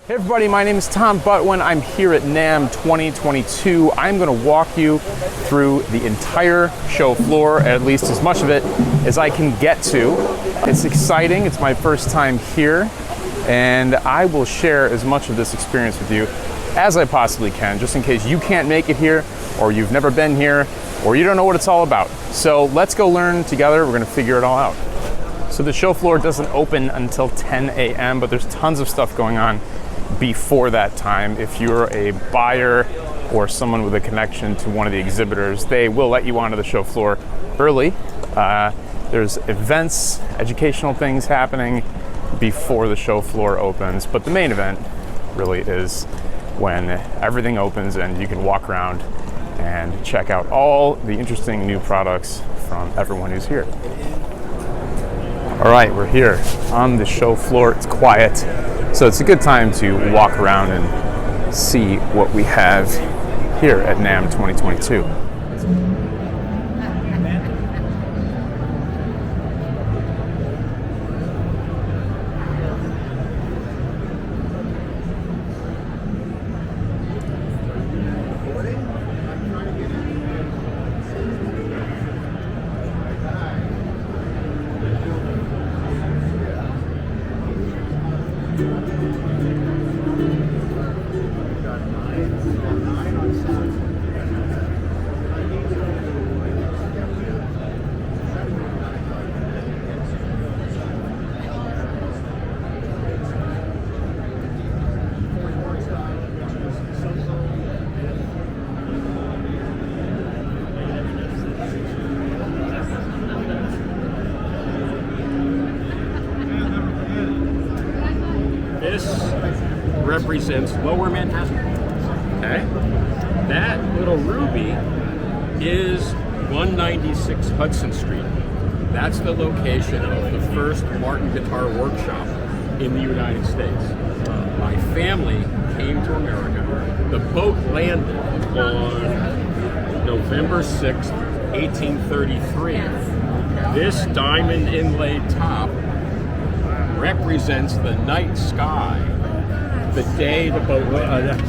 Hey everybody, my name is Tom Butwin. I'm here at NAMM 2022. I'm going to walk you through the entire show floor, at least as much of it as I can get to. It's exciting. It's my first time here, and I will share as much of this experience with you as I possibly can, just in case you can't make it here, or you've never been here, or you don't know what it's all about. So let's go learn together. We're going to figure it all out. So the show floor doesn't open until 10 a.m., but there's tons of stuff going on before that time. If you're a buyer or someone with a connection to one of the exhibitors, they will let you onto the show floor early. There's events, educational things happening before the show floor opens, but the main event really is when everything opens and you can walk around and check out all the interesting new products from everyone who's here. All right, we're here on the show floor. It's quiet, so it's a good time to walk around and see what we have here at NAMM 2022. This represents Lower Manhattan. Okay? That little ruby is 196 Hudson Street. That's the location of the first Martin Guitar Workshop in the United States. My family came to America. The boat landed on November 6th, 1833. This diamond inlaid top represents the night sky, the day the boat landed.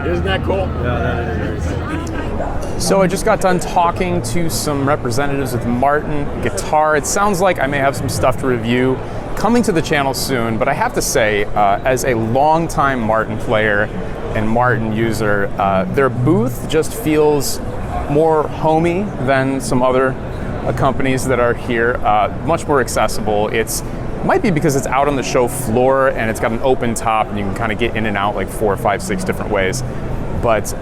Isn't that cool? Yeah, that is very cool. So I just got done talking to some representatives with Martin Guitar. It sounds like I may have some stuff to review coming to the channel soon, but I have to say, as a longtime Martin player and Martin user, their booth just feels more homey than some other companies that are here, much more accessible. Might be because it's out on the show floor and it's got an open top and you can kind of get in and out like 4, 5, 6 different ways. But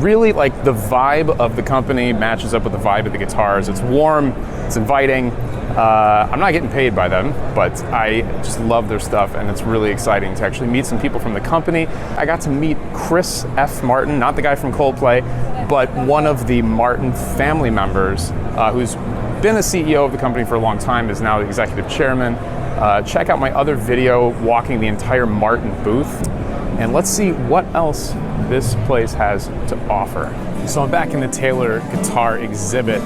really, like, the vibe of the company matches up with the vibe of the guitars. It's warm, it's inviting. I'm not getting paid by them, but I just love their stuff, and it's really exciting to actually meet some people from the company. I got to meet Chris F. Martin, not the guy from Coldplay, but one of the Martin family members who's been a CEO of the company for a long time, is now the executive chairman. Check out my other video walking the entire Martin booth, and let's see what else this place has to offer. So I'm back in the Taylor Guitar exhibit.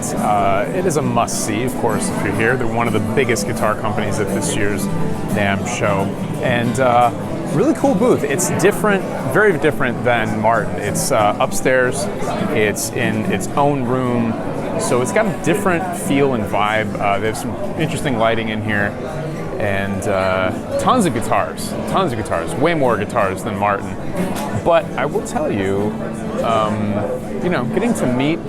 It is a must-see, of course, if you're here. They're one of the biggest guitar companies at this year's NAMM show, and really cool booth. It's different, very different than Martin. It's upstairs, it's in its own room, so it's got a different feel and vibe. They have some interesting lighting in here, and tons of guitars, way more guitars than Martin. But I will tell you, getting to meet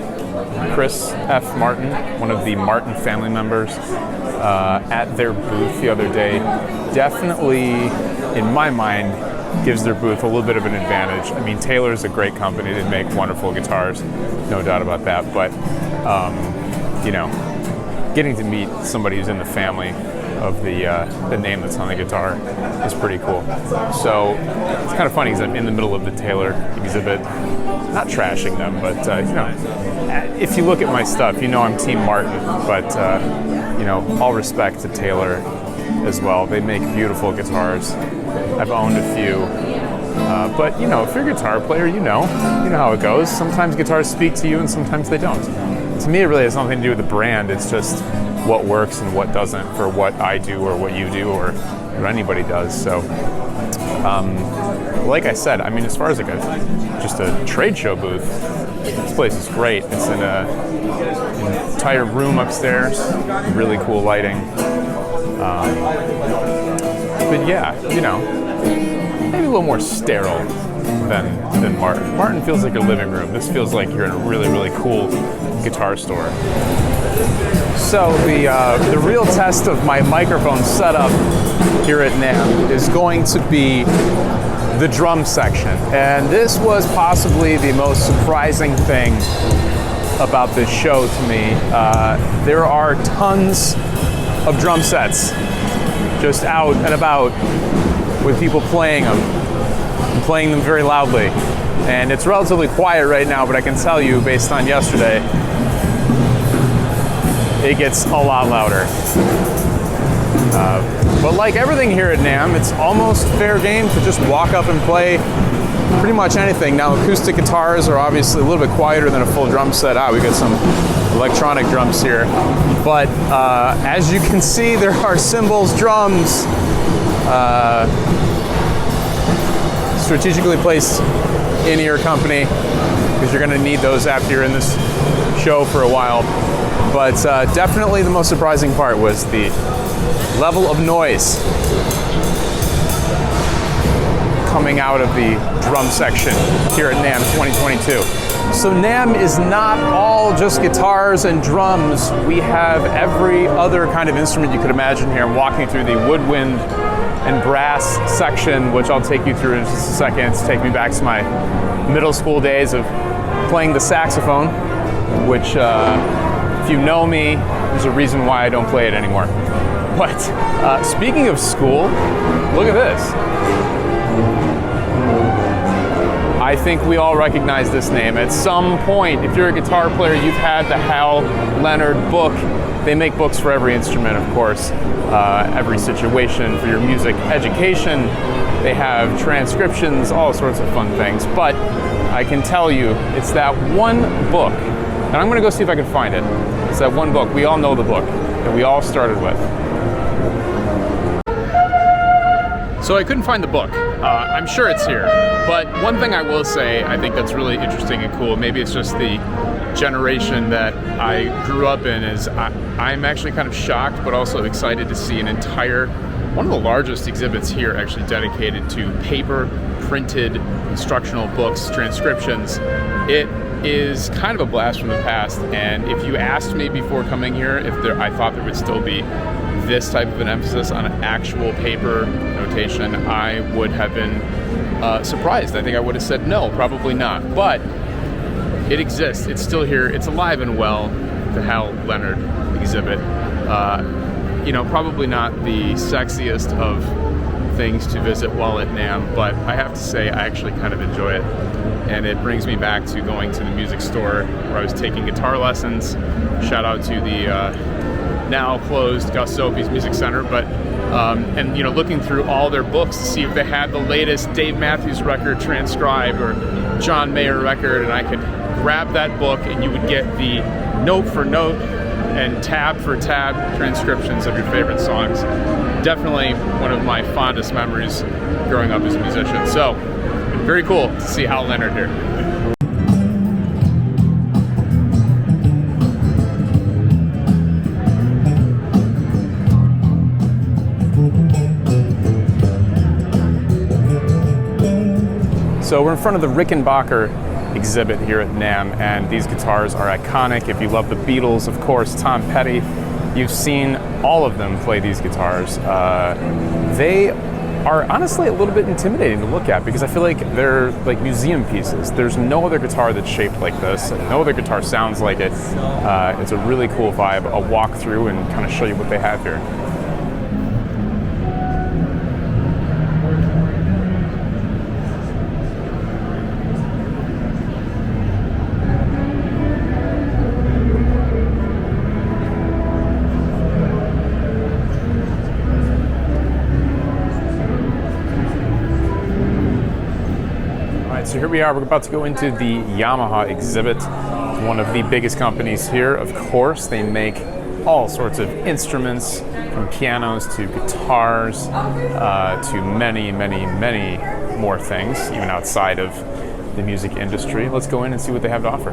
Chris F. Martin, one of the Martin family members, at their booth the other day, definitely, in my mind, gives their booth a little bit of an advantage. I mean, Taylor's a great company. They make wonderful guitars, no doubt about that. But, getting to meet somebody who's in the family of the name that's on the guitar is pretty cool. So it's kind of funny because I'm in the middle of the Taylor exhibit, not trashing them, but if you look at my stuff, I'm Team Martin, but all respect to Taylor as well. They make beautiful guitars. I've owned a few, but if you're a guitar player, you know how it goes. Sometimes guitars speak to you and sometimes they don't. To me, it really has nothing to do with the brand. It's just what works and what doesn't for what I do or what you do or what anybody does. So like I said, I mean, as far as like just a trade show booth, this place is great. It's in an entire room upstairs, really cool lighting. But yeah, you know, maybe a little more sterile than Martin. Martin feels like a living room. This feels like you're in a really, really cool guitar store. So the real test of my microphone setup here at NAMM is going to be the drum section. And this was possibly the most surprising thing about this show to me. There are tons of drum sets just out and about with people playing them and playing them very loudly. And it's relatively quiet right now, but I can tell you based on yesterday, it gets a lot louder. But like everything here at NAMM, it's almost fair game to just walk up and play pretty much anything. Now, acoustic guitars are obviously a little bit quieter than a full drum set. We got some electronic drums here. But as you can see, there are cymbals, drums, strategically placed in your company because you're going to need those after you're in this show for a while. But definitely the most surprising part was the level of noise coming out of the drum section here at NAMM 2022. So NAMM is not all just guitars and drums. We have every other kind of instrument you could imagine here. I'm walking through the woodwind and brass section, which I'll take you through in just a second. It's taking me back to my middle school days of playing the saxophone, which if you know me, there's a reason why I don't play it anymore. But speaking of school, look at this. I think we all recognize this name. At some point, if you're a guitar player, you've had the Hal Leonard book. They make books for every instrument, of course, every situation for your music education. They have transcriptions, all sorts of fun things. But I can tell you, it's that one book, and I'm gonna go see if I can find it. It's that one book, we all know the book, that we all started with. So I couldn't find the book. I'm sure it's here. But one thing I will say, I think that's really interesting and cool, maybe it's just the generation that I grew up in, is I'm actually kind of shocked, but also excited to see an entire, one of the largest exhibits here actually dedicated to paper printed instructional books, transcriptions. It is kind of a blast from the past, and if you asked me before coming here if I thought there would still be this type of an emphasis on actual paper notation, I would have been surprised. I think I would have said no, probably not. But it exists. It's still here. It's alive and well, the Hal Leonard exhibit. You know, probably not the sexiest of things to visit while at NAMM, but I have to say I actually kind of enjoy it. And it brings me back to going to the music store where I was taking guitar lessons. Shout out to the now closed Gus Sophie's Music Center, but and you know, looking through all their books to see if they had the latest Dave Matthews record transcribed or John Mayer record, and I could grab that book and you would get the note for note and tab for tab transcriptions of your favorite songs. Definitely one of my fondest memories growing up as a musician. So very cool to see Hal Leonard here. So we're in front of the Rickenbacker exhibit here at NAMM, and these guitars are iconic. If you love the Beatles, of course, Tom Petty, you've seen all of them play these guitars. They are honestly a little bit intimidating to look at because I feel like they're like museum pieces. There's no other guitar that's shaped like this, and no other guitar sounds like it. It's a really cool vibe. I'll walk through and kind of show you what they have here. So here we are, we're about to go into the Yamaha exhibit. One of the biggest companies here, of course. They make all sorts of instruments, from pianos to guitars, to many, many, many more things, even outside of the music industry. Let's go in and see what they have to offer.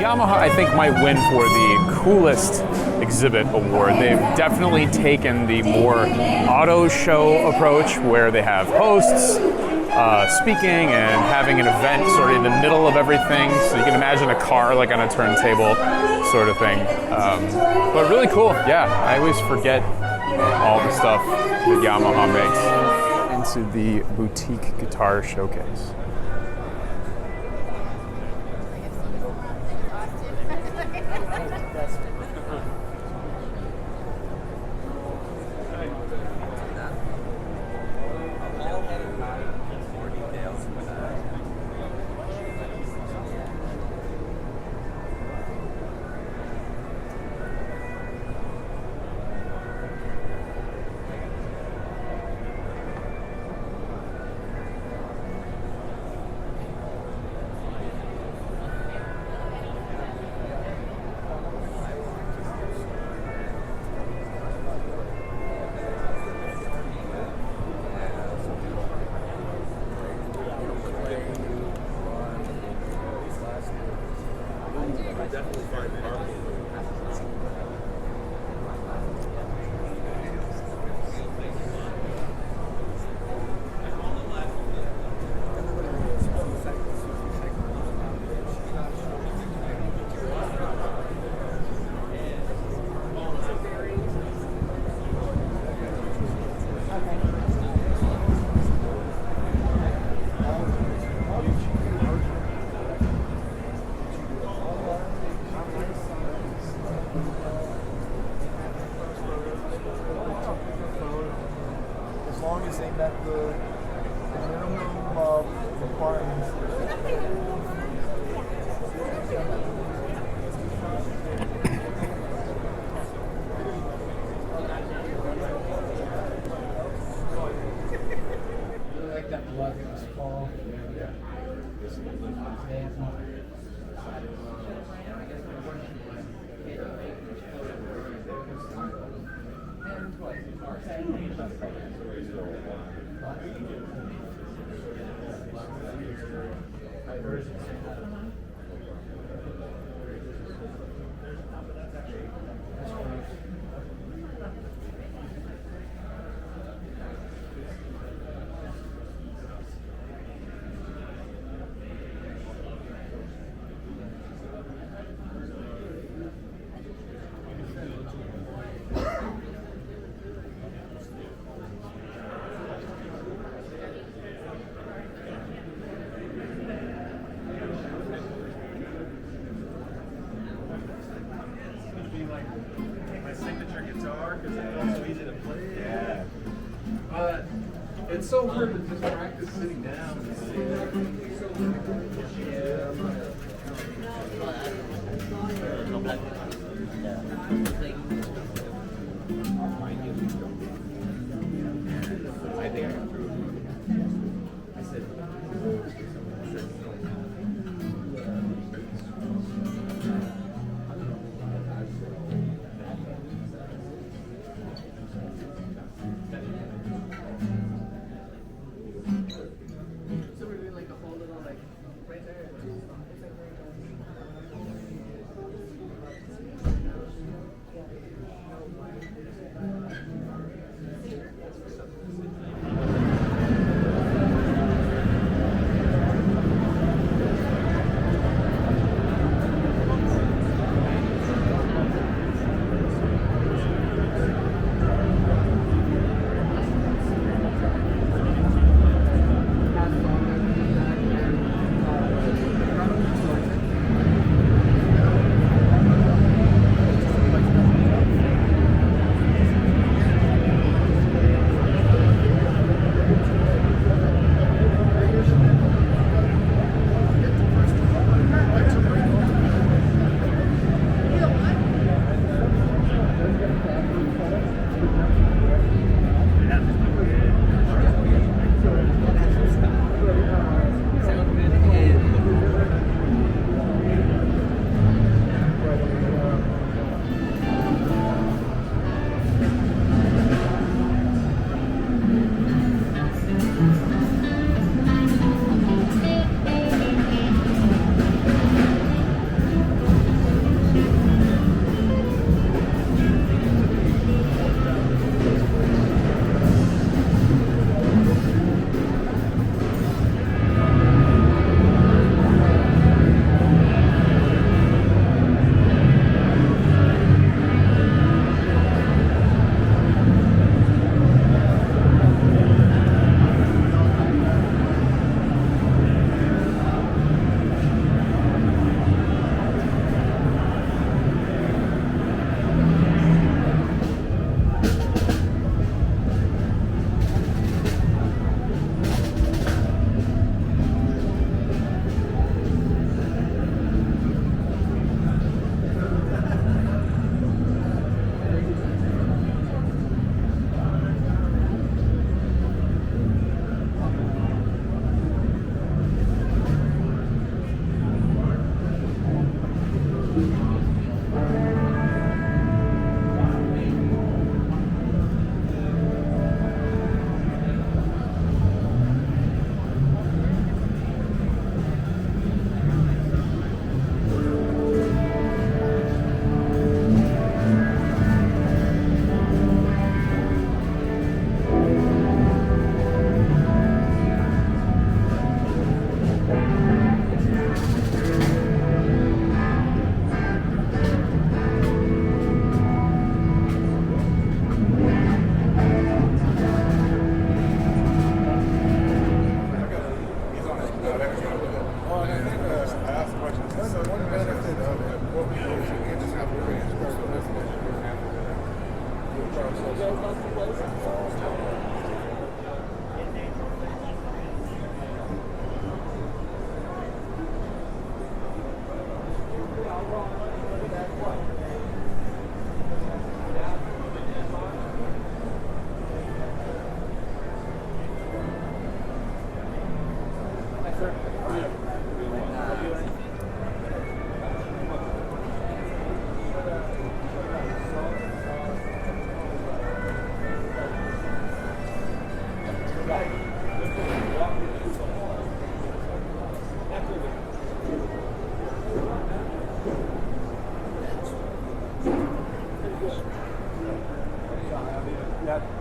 Yamaha, I think, might win for the coolest exhibit award. They've definitely taken the more auto show approach where they have hosts speaking and having an event sort of in the middle of everything. So you can imagine a car like on a turntable sort of thing. But really cool. Yeah, I always forget all the stuff that Yamaha makes. Into the boutique guitar showcase. My signature guitar because it's also easy to play. Yeah. It's so hard to just practice sitting down. I think I can prove it. I said, So we're doing like a whole little like right there. It's like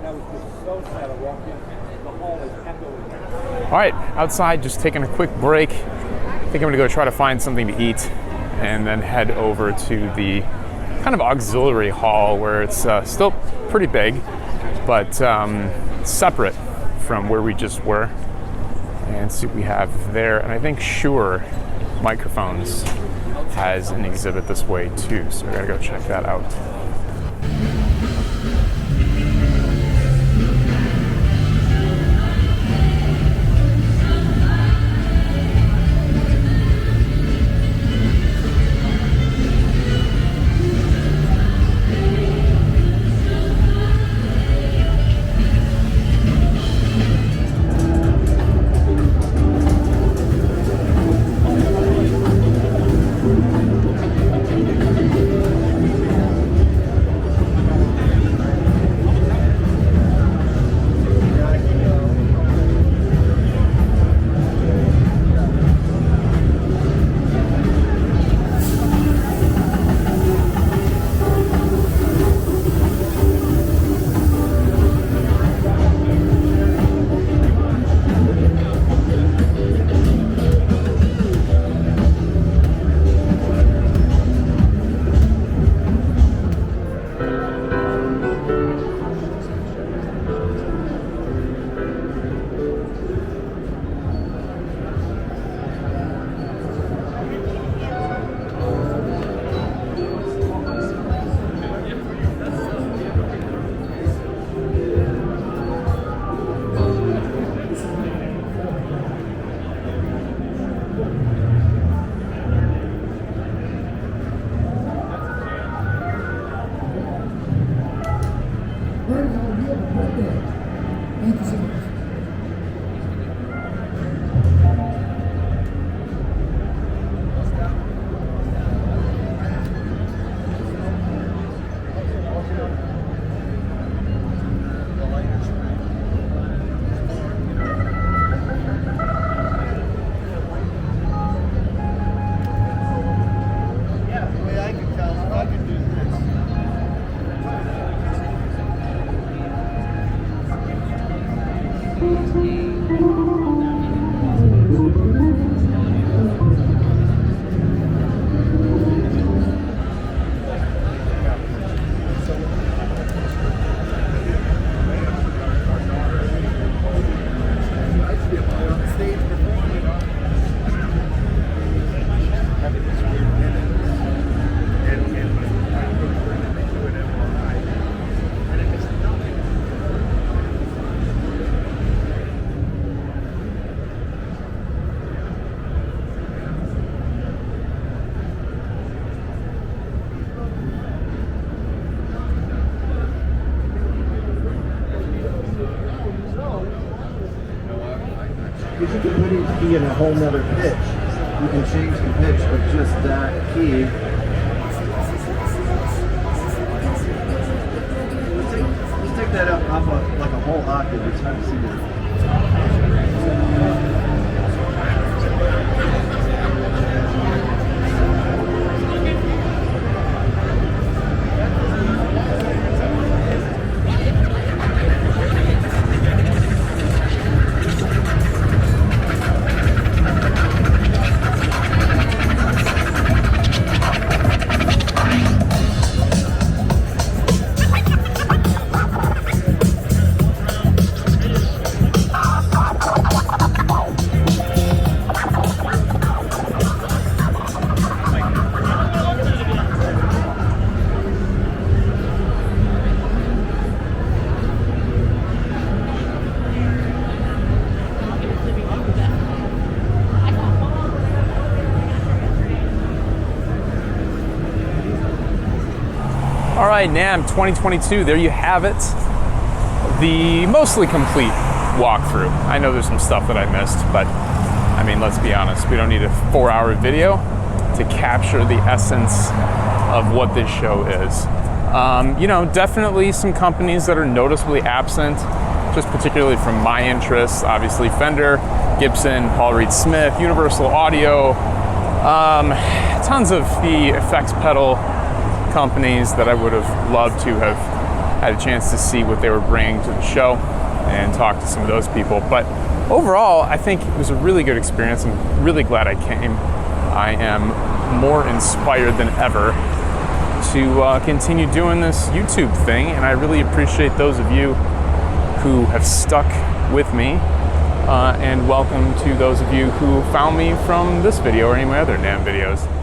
That was just so sad. I walked in, the hall is echoing. All right, outside, just taking a quick break. I think I'm gonna go try to find something to eat and then head over to the kind of auxiliary hall where it's still pretty big, but separate from where we just were, and see what we have there. And I think Shure Microphones has an exhibit this way too, so I gotta go check that out. Because you can put each key in a whole nother pitch. You can change the pitch of just that key. Let's take that up off like a whole octave. It's hard to see that. All right, NAMM 2022, there you have it. The mostly complete walkthrough. I know there's some stuff that I missed, but I mean, let's be honest, we don't need a 4-hour video to capture the essence of what this show is. You know, definitely some companies that are noticeably absent, just particularly from my interests. Obviously Fender, Gibson, Paul Reed Smith, Universal Audio, tons of the effects pedal companies that I would have loved to have had a chance to see what they were bringing to the show and talk to some of those people. But overall, I think it was a really good experience. I'm really glad I came. I am more inspired than ever to continue doing this YouTube thing, and I really appreciate those of you who have stuck with me, and welcome to those of you who found me from this video or any of my other NAMM videos.